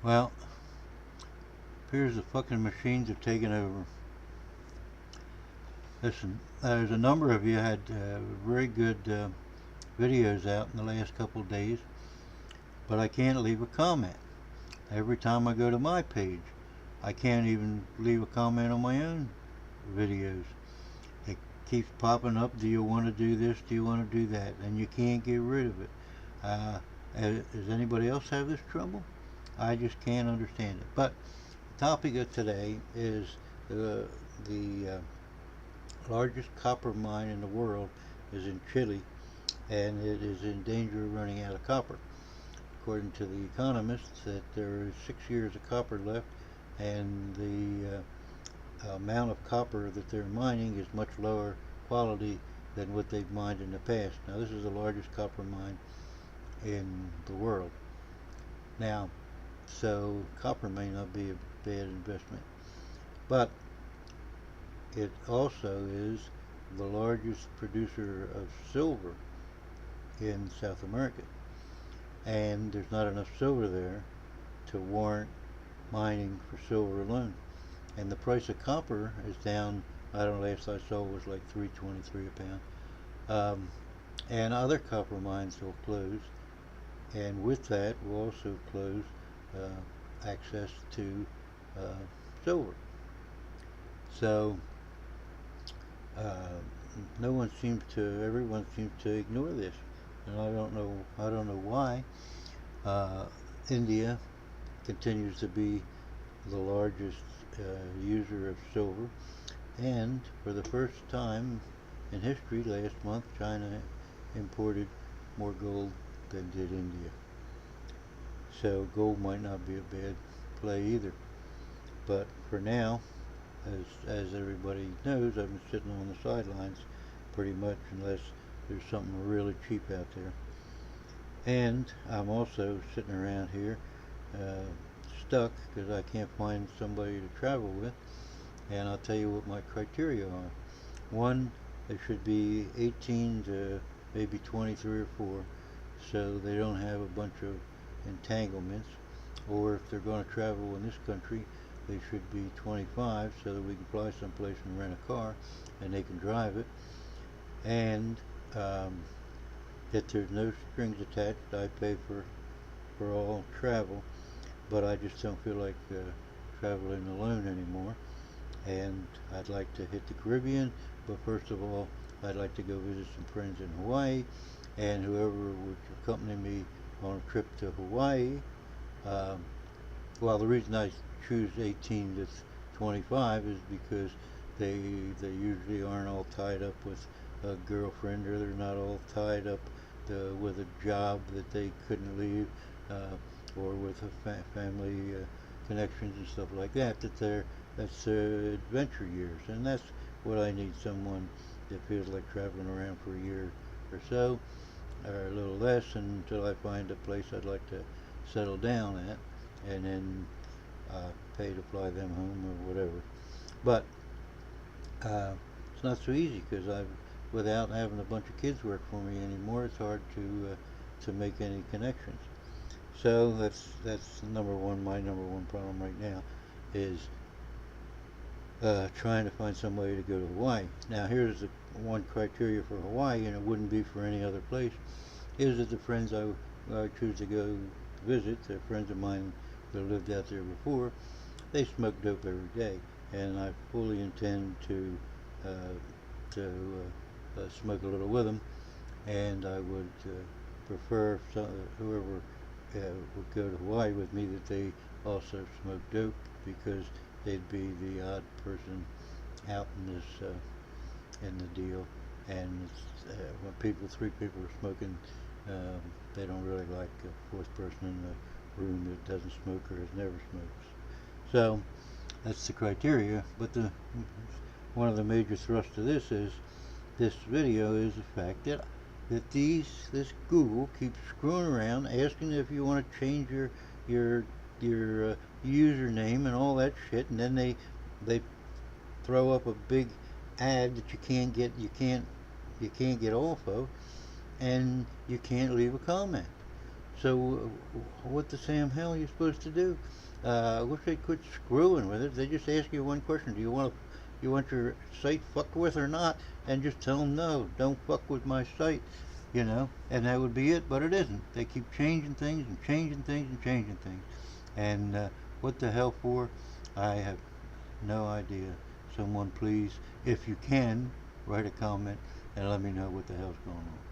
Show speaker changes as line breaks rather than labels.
Well, appears the fucking machines have taken over. Listen, there's a number of you had very good videos out in the last couple of days, but I can't leave a comment. Every time I go to my page, I can't even leave a comment on my own videos. It keeps popping up. Do you want to do this? Do you want to do that? And you can't get rid of it. Does anybody else have this trouble? I just can't understand it. But the topic of today is the largest copper mine in the world is in Chile, and it is in danger of running out of copper. According to the economists, that there is 6 years of copper left, and the amount of copper that they're mining is much lower quality than what they've mined in the past. Now, this is the largest copper mine in the world. Now, so copper may not be a bad investment, but it also is the largest producer of silver in South America, and there's not enough silver there to warrant mining for silver alone. And the price of copper is down. I don't know. Last I saw was like 3.23 a pound. Um, and other copper mines will close, and with that will also close access to uh, silver. So uh, no one seems to. Everyone seems to ignore this, and I don't know. I don't know why. Uh, India continues to be the largest user of silver, and for the first time in history, last month, China imported more gold than did India. So gold might not be a bad play either. But for now, as everybody knows, I've been sitting on the sidelines pretty much unless there's something really cheap out there. And I'm also sitting around here uh, stuck because I can't find somebody to travel with. And I'll tell you what my criteria are. One, they should be 18 to maybe 23 or 4, so they don't have a bunch of entanglements. Or if they're going to travel in this country, they should be 25 so that we can fly someplace and rent a car and they can drive it. And um, that there's no strings attached. I pay for all travel, but I just don't feel like traveling alone anymore. And I'd like to hit the Caribbean, but first of all, I'd like to go visit some friends in Hawaii, and whoever would accompany me on a trip to Hawaii. Um, well, the reason I choose 18 to 25 is because they they usually aren't all tied up with a girlfriend, or they're not all tied up with a job that they couldn't leave, or with a family connections and stuff like that. That's adventure years, and that's what I need. Someone that feels like traveling around for a year or so, or a little less, until I find a place I'd like to settle down at, and then pay to fly them home or whatever. But uh, it's not so easy because without having a bunch of kids work for me anymore, it's hard to make any connections. So that's number one. My number one problem right now is trying to find somebody to go to Hawaii. Now, here's the one criteria for Hawaii, and it wouldn't be for any other place, is that the friends I choose to go visit, they're friends of mine that lived out there before, they smoke dope every day, and I fully intend to smoke a little with them, and I would prefer whoever would go to Hawaii with me that they also smoke dope because they'd be the odd person out in this in the deal. And when three people are smoking, they don't really like a fourth person in the room that doesn't smoke or has never smoked. So that's the criteria. But the one of the major thrusts of this video is the fact that this Google keeps screwing around, asking if you want to change your username and all that shit, and then they throw up a big ad that you can't get off of, and you can't leave a comment. So what the Sam hell are you supposed to do? I wish they quit screwing with it. They just ask you one question: Do you want your site fucked with or not? And just tell them no, don't fuck with my site, and that would be it. But it isn't. They keep changing things and changing things and changing things, and what the hell for? I have no idea. Someone please, if you can, write a comment and let me know what the hell's going on.